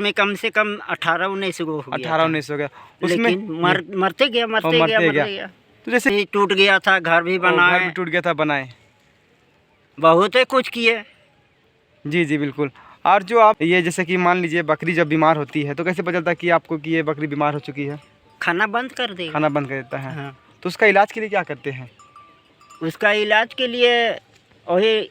उसमें कम से कम 18-19 गो हो गया 18-19 हो गया उसमें, लेकिन मरते गया। तो जैसे टूट गया था, घर भी घर बनाए, भी टूट गया था, बनाए, बहुत ही कुछ किए। जी जी बिल्कुल। और जो आप ये जैसे कि मान लीजिए बकरी जब बीमार होती है तो कैसे पता चलता है कि आपको कि ये बकरी बीमार हो चुकी है? खाना बंद कर देगा। खाना बंद कर देता है। हाँ। तो उसका इलाज के लिए क्या करते हैं? उसका इलाज के लिए वही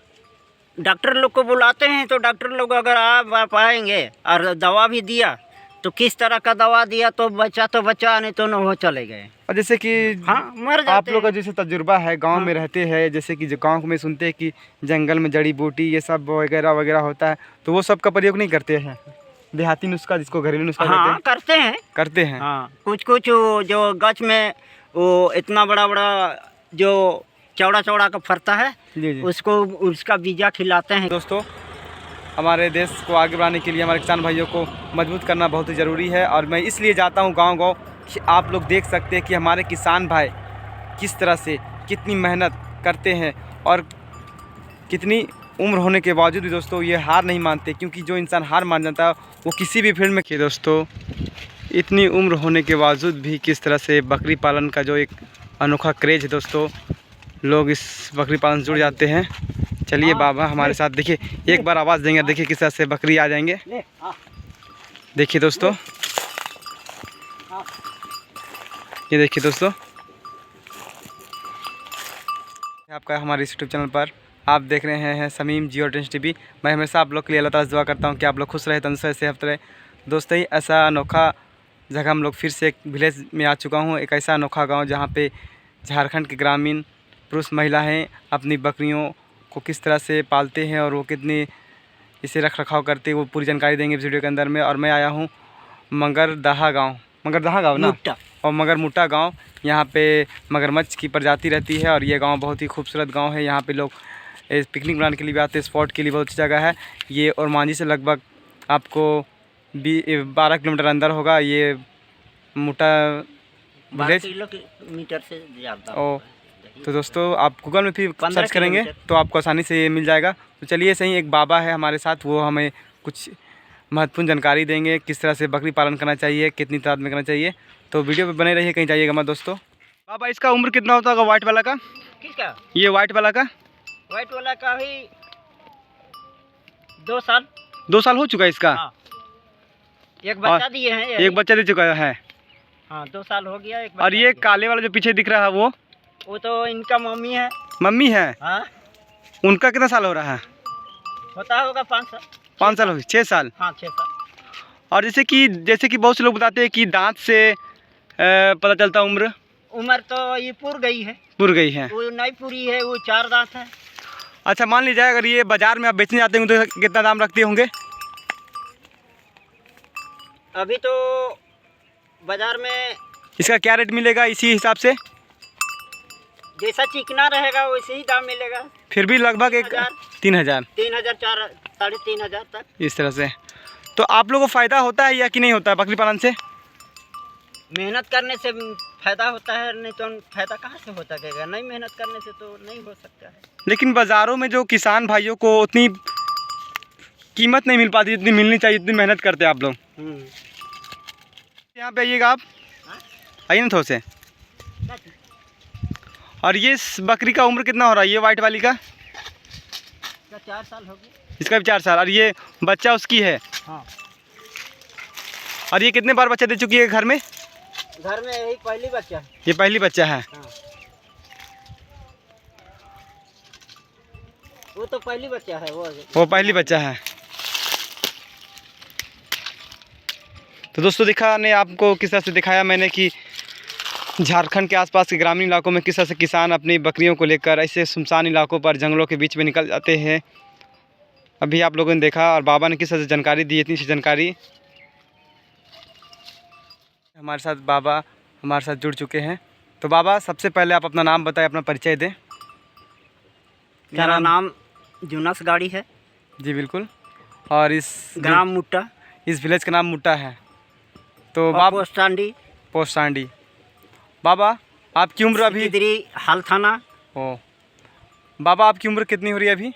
डॉक्टर लोग को बुलाते हैं, तो डॉक्टर लोग अगर आ पाएंगे और दवा भी दिया तो किस तरह का दवा दिया तो बचा नहीं तो न हो चले गए। और जैसे कि हाँ, मर जाते आप लोग का हैं। जैसे तजुर्बा है, गांव हाँ। में रहते हैं, जैसे कि जो गांव में सुनते हैं कि जंगल में जड़ी बूटी ये सब वगैरह वगैरह होता है, तो वो सब का प्रयोग नहीं करते हैं? देहाती नुस्खा जिसको घरेलू नुस्खा हाँ, कहते हैं, करते हैं। हाँ। कुछ जो गच में वो इतना बड़ा जो चौड़ा का फरता है, जी जी। उसको उसका बीजा खिलाते हैं। दोस्तों, हमारे देश को आगे बढ़ाने के लिए हमारे किसान भाइयों को मजबूत करना बहुत ही ज़रूरी है, और मैं इसलिए जाता हूँ गांव कि आप लोग देख सकते हैं कि हमारे किसान भाई किस तरह से कितनी मेहनत करते हैं, और कितनी उम्र होने के बावजूद भी दोस्तों ये हार नहीं मानते, क्योंकि जो इंसान हार मान जाता है वो किसी भी फील्ड में कि दोस्तों इतनी उम्र होने के बावजूद भी किस तरह से बकरी पालन का जो एक अनोखा क्रेज है दोस्तों, लोग इस बकरी पालन से जुड़ जाते हैं। चलिए बाबा हमारे साथ, देखिए एक बार आवाज़ देंगे, देखिए किस तरह से बकरी आ जाएंगे। देखिए दोस्तों, ये देखिए दोस्तों, आपका हमारे इस यूट्यूब चैनल पर आप देख रहे हैं समीम जियो टेंस टीवी। मैं हमेशा आप लोग के लिए अल्लाह ताला से दुआ करता हूँ कि आप लोग खुश रहे, तंदुरुस्त रहे, सेहत रहे। दोस्तों, ही ऐसा अनोखा जगह हम लोग फिर से एक विलेज में आ चुका हूँ, एक ऐसा अनोखा गांव जहाँ पे झारखंड के ग्रामीण पुरुष महिलाएं अपनी बकरियों को किस तरह से पालते हैं और वो कितनी इसे रख रखाव करते हैं, वो पूरी जानकारी देंगे इस वीडियो के अंदर में। और मैं आया हूँ मगरदहा गाँव ना, और मगरमुट्टा गांव। यहाँ पे मगरमच्छ की प्रजाति रहती है, और ये गांव बहुत ही खूबसूरत गांव है। यहाँ पे लोग पिकनिक बनाने के लिए भी आते हैं, स्पॉट के लिए बहुत अच्छी जगह है ये। और मांझी से लगभग आपको 12 किलोमीटर अंदर होगा ये मुट्टा विलेज। किलोमीटर से ज़्यादा। तो दोस्तों आप गूगल में भी सर्च करेंगे तो आपको आसानी से ये मिल जाएगा। तो चलिए सही, एक बाबा है हमारे साथ, वो हमें कुछ महत्वपूर्ण जानकारी देंगे किस तरह से बकरी पालन करना चाहिए, कितनी तादाद में करना चाहिए। तो वीडियो पे बने रहिए, कहीं जाइएगा मत दोस्तों। बाबा इसका उम्र कितना होता होगा वाइट वाला का? किसका? ये वाइट वाला का भी 2 साल। 2 साल हो चुका है इसका? हाँ। एक बच्चा दिए हैं, एक बच्चा दे चुका है। हाँ, 2 साल हो गया। एक और ये काले वाला जो पीछे दिख रहा है वो तो इनका मम्मी है। मम्मी है? हाँ। उनका कितना साल हो रहा है? होता होगा 5 साल। 5 साल हो गए? 6 साल? हाँ, 6 साल। और जैसे कि बहुत से लोग बताते हैं कि दांत से पता चलता उम्र तो ये पुर गई है। वो नहीं पूरी है, वो 4 दांत है। अच्छा, मान लीजिए अगर ये बाजार में आप बेचने जाते होंगे तो कितना दाम रखते होंगे? अभी तो बाजार में इसका क्या रेट मिलेगा इसी हिसाब से? जैसा चिकना रहेगा वैसे ही दाम मिलेगा। फिर भी लगभग 3,000 3,000 तक इस तरह से। तो आप लोगों को फ़ायदा होता है या कि नहीं होता है बकरी पालन से? मेहनत करने से फ़ायदा होता है, नहीं तो फ़ायदा कहाँ से हो सकेगा? नहीं मेहनत करने से तो नहीं हो सकता है। लेकिन बाज़ारों में जो किसान भाइयों को उतनी कीमत नहीं मिल पाती जितनी मिलनी चाहिए, इतनी मेहनत करते हैं आप लोग। यहाँ पे आइएगा आप, आइए ना थोड़ा से। और ये बकरी का उम्र कितना हो रहा है, ये वाइट वाली का? 4 साल हो गए। इसका भी 4 साल। और ये बच्चा उसकी है? हाँ। और ये कितने बार बच्चा दे चुकी है घर में? घर में यही पहली बच्चा है। ये पहली बच्चा है? हाँ। वो तो पहली बच्चा है। वो पहली बच्चा है। तो दोस्तों ने आपको किस तरह से दिखाया मैंने कि झारखंड के आसपास के ग्रामीण इलाकों में किस तरह से किसान अपनी बकरियों को लेकर ऐसे सुनसान इलाकों पर जंगलों के बीच में निकल जाते हैं। अभी आप लोगों ने देखा, और बाबा ने किस तरह से जानकारी दी, इतनी सी जानकारी। हमारे साथ बाबा हमारे साथ जुड़ चुके हैं। तो बाबा सबसे पहले आप अपना नाम बताएं, अपना परिचय दें। मेरा नाम जुनस गाड़ी है। जी बिल्कुल। और इस ग्राम मुट्टा, इस विलेज का नाम मुट्टा है। तो पोस्टांडी। बाबा आपकी उम्र अभी हाल थाना। बाबा आपकी उम्र कितनी हो रही है अभी?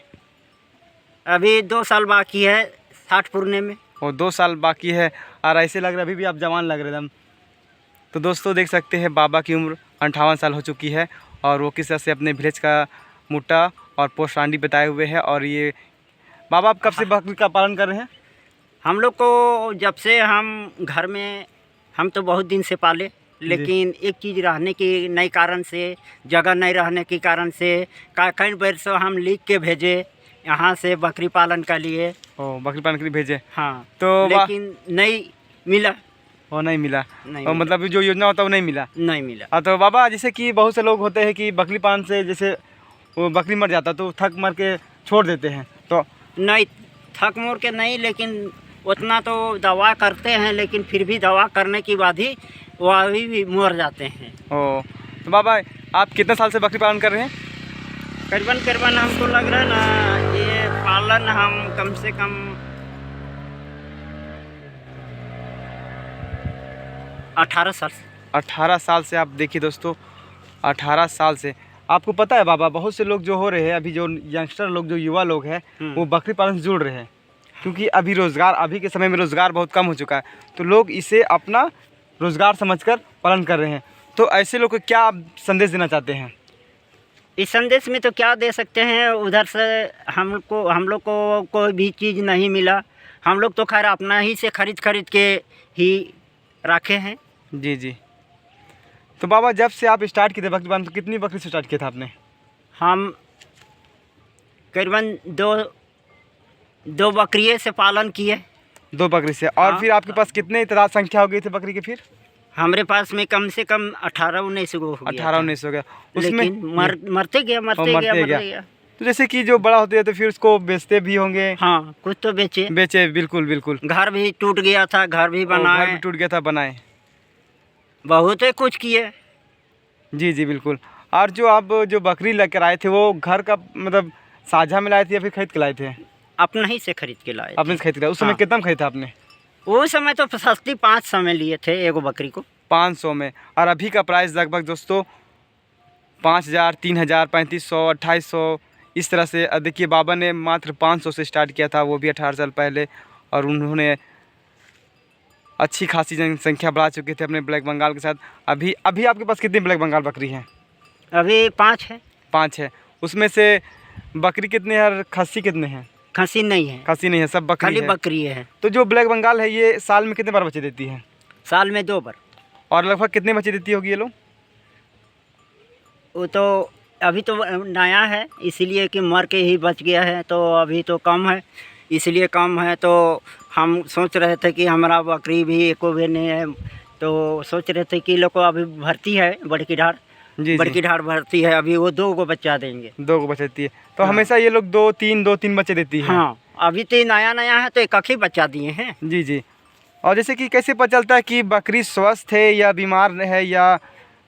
अभी 2 साल बाकी है 60 पूरने में। और 2 साल बाकी है और ऐसे लग रहा है अभी भी आप जवान लग रहे एकदम। तो दोस्तों देख सकते हैं बाबा की उम्र 58 साल हो चुकी है और वो किस तरह से अपने विलेज का मुट्टा और पोस्ट रांडी बताए हुए हैं। और ये बाबा आप कब से बकरी का पालन कर रहे हैं? हम लोग को जब से हम घर में, हम तो बहुत दिन से पाले, लेकिन एक चीज़ रहने की नई कारण से, जगह नहीं रहने के कारण से कई बार से हम लिख के भेजे यहाँ से बकरी पालन के लिए। ओ बकरी पालन के लिए भेजे? हाँ, तो लेकिन नहीं मिला। वो नहीं मिला? नहीं और मिला। मतलब जो योजना होता है वो नहीं मिला? नहीं मिला। हाँ, तो बाबा जैसे कि बहुत से लोग होते हैं कि बकरी पालन से जैसे वो बकरी मर जाता तो थक मर के छोड़ देते हैं, तो नहीं, थक मोर के नहीं, लेकिन उतना तो दवा करते हैं, लेकिन फिर भी दवा करने के बाद ही वो अभी भी मर जाते हैं। ओ तो बाबा आप कितने साल से बकरी पालन कर रहे हैं? करीबन हमको लग रहा है ना, ये पालन हम कम से कम 18 साल से। 18 साल से। आप देखिए दोस्तों 18 साल से। आपको पता है बाबा बहुत से लोग जो हो रहे हैं अभी, जो यंगस्टर लोग, जो युवा लोग हैं वो बकरी पालन से जुड़ रहे हैं, क्योंकि अभी रोज़गार, अभी के समय में रोज़गार बहुत कम हो चुका है, तो लोग इसे अपना रोज़गार समझकर पालन कर रहे हैं। तो ऐसे लोग को क्या आप संदेश देना चाहते हैं? इस संदेश में तो क्या दे सकते हैं, उधर से हम लोग को कोई भी चीज़ नहीं मिला। हम लोग तो खैर अपना ही से खरीद के ही रखे हैं। जी जी। तो बाबा जब से आप स्टार्ट किए थे बकरी पालन, तो कितनी बकरी से स्टार्ट किया था आपने? हम करीबन दो बकरियों से पालन किए। 2 बकरी से। और हाँ। फिर आपके पास कितने तादाद संख्या हो गई थी बकरी की फिर? हमारे पास में कम से कम 18-19 गो हो गया 18-19 हो गया। उसमें लेकिन मरते गया। तो जैसे कि जो बड़ा होते हैं तो फिर उसको बेचते भी होंगे? हाँ, कुछ तो बेचे। बिल्कुल बिल्कुल। घर भी टूट गया था, घर भी घर बनाए, भी टूट गया था, बनाए। बहुत कुछ किए। जी जी बिल्कुल। और जो आप जो बकरी लेकर आए थे वो घर का मतलब साझा में लाए थे या फिर खरीद के लाए थे? अपना ही से खरीद के लाए। आपने खरीद के लाए। उस समय हाँ। कितना में खरीदा आपने? उस समय तो सस्ती 500 में लिए थे एगो बकरी को। 500 में। और अभी का प्राइस लगभग दोस्तों 5000, 3000, 3500, 2800 इस तरह से। देखिए बाबा ने मात्र 500 से स्टार्ट किया था, वो भी 18 साल पहले, और उन्होंने अच्छी खासी जनसंख्या बढ़ा चुके थे अपने ब्लैक बंगाल के साथ। अभी आपके पास कितनी ब्लैक बंगाल बकरी हैं? अभी 5 है। 5 है। उसमें से बकरी कितने हैं और खस्सी कितने हैं? खसी नहीं है, खस्सी नहीं है, सब बकरी खाली है। बकरी है। तो जो ब्लैक बंगाल है ये साल में कितने बार बच्चे देती है? साल में 2 बार। और लगभग कितने बच्चे देती होगी ये लोग? वो तो अभी तो नया है, इसीलिए कि मर के ही बच गया है, तो अभी तो कम है, इसलिए कम है। तो हम सोच रहे थे कि हमारा बकरी भी एको भी नहीं है, तो सोच रहे थे कि लोग को अभी भर्ती है बड़की ढाड़। जी बड़की ढाड़ भर्ती है, अभी वो 2 गो बच्चा देंगे। 2 को बच्चे देती है। तो हाँ। हमेशा ये लोग 2-3 बच्चे देती है? हाँ, अभी तो नया है, तो एक ही बच्चा दिए हैं। जी जी। और जैसे कि कैसे पता चलता है कि बकरी स्वस्थ है या बीमार है, या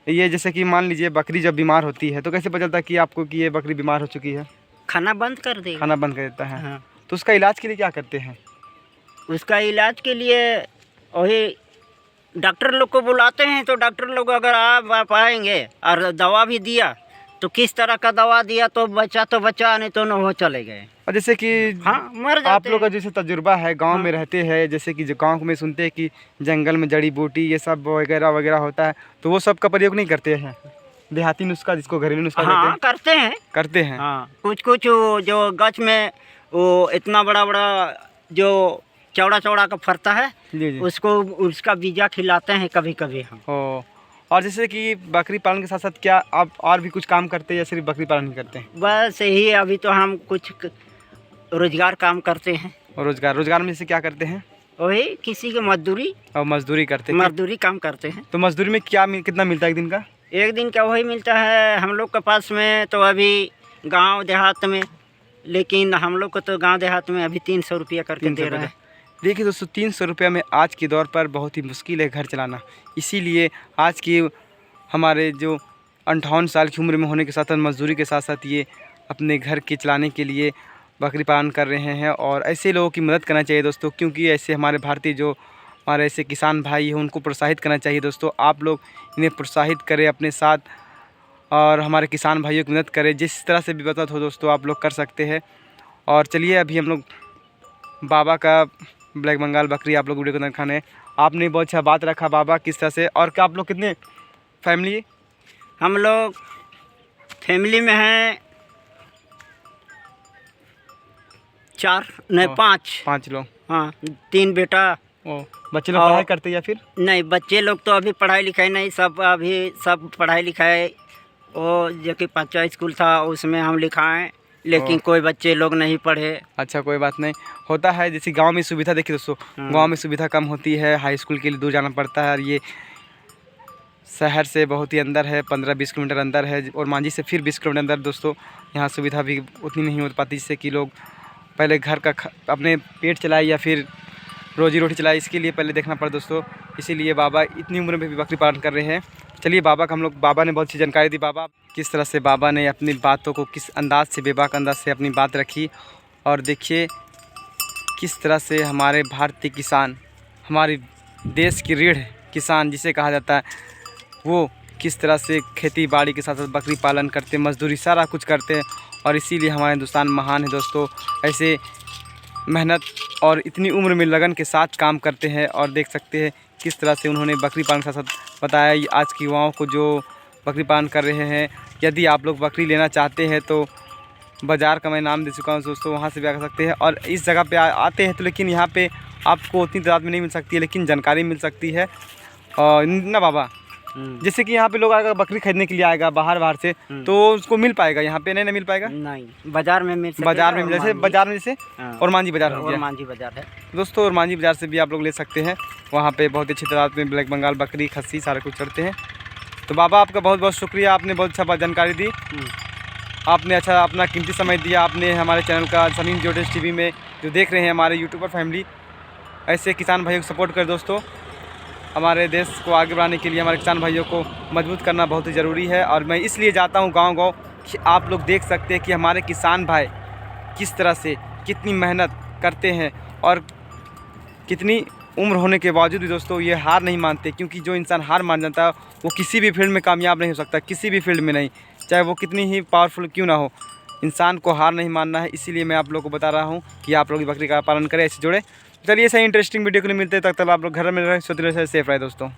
ये जैसे कि मान लीजिए बकरी जब बीमार होती है तो कैसे पता चलता है कि आपको कि ये बकरी बीमार हो चुकी है? खाना बंद कर देगा। खाना बंद कर देता है। हाँ। तो उसका इलाज के लिए क्या करते हैं? उसका इलाज के लिए वही डॉक्टर लोग को बुलाते हैं, तो डॉक्टर लोग अगर आ पाएंगे और दवा भी दिया तो किस तरह का दवा दिया तो बचा, नहीं तो न वो चले गए। और जैसे कि हाँ, मर जाते आप लोग का हैं। जैसे तजुर्बा है, गांव हाँ। में रहते हैं, जैसे कि जो गांव में सुनते हैं कि जंगल में जड़ी बूटी ये सब वगैरह वगैरह होता है, तो वो सब का प्रयोग नहीं करते हैं? देहाती नुस्खा जिसको घरेलू नुस्खा हाँ, कहते हैं, करते हैं। हाँ। कुछ जो गच में वो इतना बड़ा जो चौड़ा का फरता है, जी जी। उसको उसका बीजा खिलाते हैं कभी हम। ओ, और जैसे कि बकरी पालन के साथ साथ क्या आप और भी कुछ काम करते हैं या सिर्फ बकरी पालन ही करते हैं? बस यही, अभी तो हम कुछ रोजगार काम करते हैं। और रोजगार में जैसे क्या करते हैं? वही किसी की मजदूरी और मजदूरी करते हैं? मजदूरी काम करते हैं। तो मजदूरी में कितना मिलता है एक दिन का? एक दिन का वही मिलता है हम लोग के पास में, तो अभी गांव देहात में, लेकिन हम लोग को तो गांव देहात में अभी 300 रुपया करके दे रहे हैं। देखिए दोस्तों 300 रुपये में आज के दौर पर बहुत ही मुश्किल है घर चलाना। इसीलिए आज की हमारे जो 58 साल की उम्र में होने के साथ साथ मजदूरी के साथ साथ ये अपने घर के चलाने के लिए बकरी पालन कर रहे हैं। और ऐसे लोगों की मदद करना चाहिए दोस्तों, क्योंकि ऐसे हमारे भारतीय जो हमारे ऐसे किसान भाई हैं उनको प्रोत्साहित करना चाहिए दोस्तों। आप लोग इन्हें प्रोत्साहित करें अपने साथ और हमारे किसान भाइयों की मदद करें। जिस तरह से भी मदद हो दोस्तों आप लोग कर सकते हैं। और चलिए अभी हम लोग बाबा का ब्लैक बंगाल बकरी आप लोग वीडियो के अंदर दिखाने। आपने बहुत अच्छा बात रखा बाबा किस तरह से। और क्या आप लोग कितने फैमिली? हम लोग फैमिली में हैं 4 नहीं ओ, 5 लोग। हाँ, 3 बेटा। ओ, बच्चे लोग और- पढ़ाई करते हैं या फिर? नहीं, बच्चे लोग तो अभी पढ़ाई लिखाई नहीं, सब अभी सब पढ़ाई लिखाई वो जो कि 5वां स्कूल था उसमें हम लिखाएं, लेकिन कोई बच्चे लोग नहीं पढ़े। अच्छा, कोई बात नहीं, होता है। जैसे गांव में सुविधा देखिए दोस्तों, गांव में सुविधा कम होती है, हाई स्कूल के लिए दूर जाना पड़ता है। और ये शहर से बहुत ही अंदर है, 15-20 किलोमीटर अंदर है, और मांझी से फिर 20 किलोमीटर अंदर दोस्तों। यहाँ सुविधा भी उतनी नहीं हो पाती जिससे कि लोग पहले घर का अपने पेट चलाए या फिर रोजी रोटी चलाए, इसके लिए पहले देखना पड़ा दोस्तों। इसीलिए बाबा इतनी उम्र में भी बकरी पालन कर रहे हैं। चलिए बाबा का हम लोग, बाबा ने बहुत सी जानकारी दी। बाबा किस तरह से बाबा ने अपनी बातों को किस अंदाज से, बेबाक अंदाज से अपनी बात रखी। और देखिए किस तरह से हमारे भारतीय किसान, हमारे देश की रीढ़ किसान जिसे कहा जाता है, वो किस तरह से खेती बाड़ी के साथ साथ बकरी पालन करते, मजदूरी सारा कुछ करते हैं। और इसीलिए हमारा हिंदुस्तान महान है दोस्तों। ऐसे मेहनत और इतनी उम्र में लगन के साथ काम करते हैं। और देख सकते हैं किस तरह से उन्होंने बकरी पालन के साथ साथ बताया आज की युवाओं को जो बकरी पालन कर रहे हैं। यदि आप लोग बकरी लेना चाहते हैं तो बाज़ार का मैं नाम दे चुका हूँ दोस्तों, वहाँ से भी आ सकते हैं। और इस जगह पे आते हैं तो लेकिन यहाँ पे आपको उतनी तादाद में नहीं मिल सकती है, लेकिन जानकारी मिल सकती है। और ना बाबा, जैसे कि यहाँ पे लोग आएगा बकरी खरीदने के लिए आएगा बाहर से, तो उसको मिल पाएगा यहाँ पे? नहीं मिल पाएगा। नहीं, बाजार में मिल सकेगा। बाजार में जैसे बाजार में जैसे और मांझी बाजार हो गया, और मांझी बाजार है दोस्तों। और मांझी बाजार से भी आप लोग ले सकते हैं। वहाँ पे बहुत अच्छी तादाद में ब्लैक बंगाल बकरी, खस्सी सारा कुछ चढ़ते हैं। तो बाबा आपका बहुत बहुत शुक्रिया, आपने बहुत अच्छा जानकारी दी। आपने अच्छा अपना कीमती समय दिया। आपने हमारे चैनल का समीम जियो टेंस टीवी में जो देख रहे हैं हमारे यूट्यूबर फैमिली, ऐसे किसान भाइयों को सपोर्ट कर दोस्तों। हमारे देश को आगे बढ़ाने के लिए हमारे किसान भाइयों को मजबूत करना बहुत ही ज़रूरी है। और मैं इसलिए जाता हूँ गांव-गांव कि आप लोग देख सकते हैं कि हमारे किसान भाई किस तरह से कितनी मेहनत करते हैं और कितनी उम्र होने के बावजूद भी दोस्तों ये हार नहीं मानते। क्योंकि जो इंसान हार मान जाता है वो किसी भी फील्ड में कामयाब नहीं हो सकता, किसी भी फील्ड में नहीं, चाहे वो कितनी ही पावरफुल क्यों ना हो। इंसान को हार नहीं मानना है। इसीलिए मैं आप लोगों को बता रहा हूँ कि आप लोग बकरी का पालन करें, ऐसे जुड़े। चलिए सही इंटरेस्टिंग वीडियो के लिए मिलते हैं, तब तक आप लोग घर में रहे, सेफ रहे दोस्तों।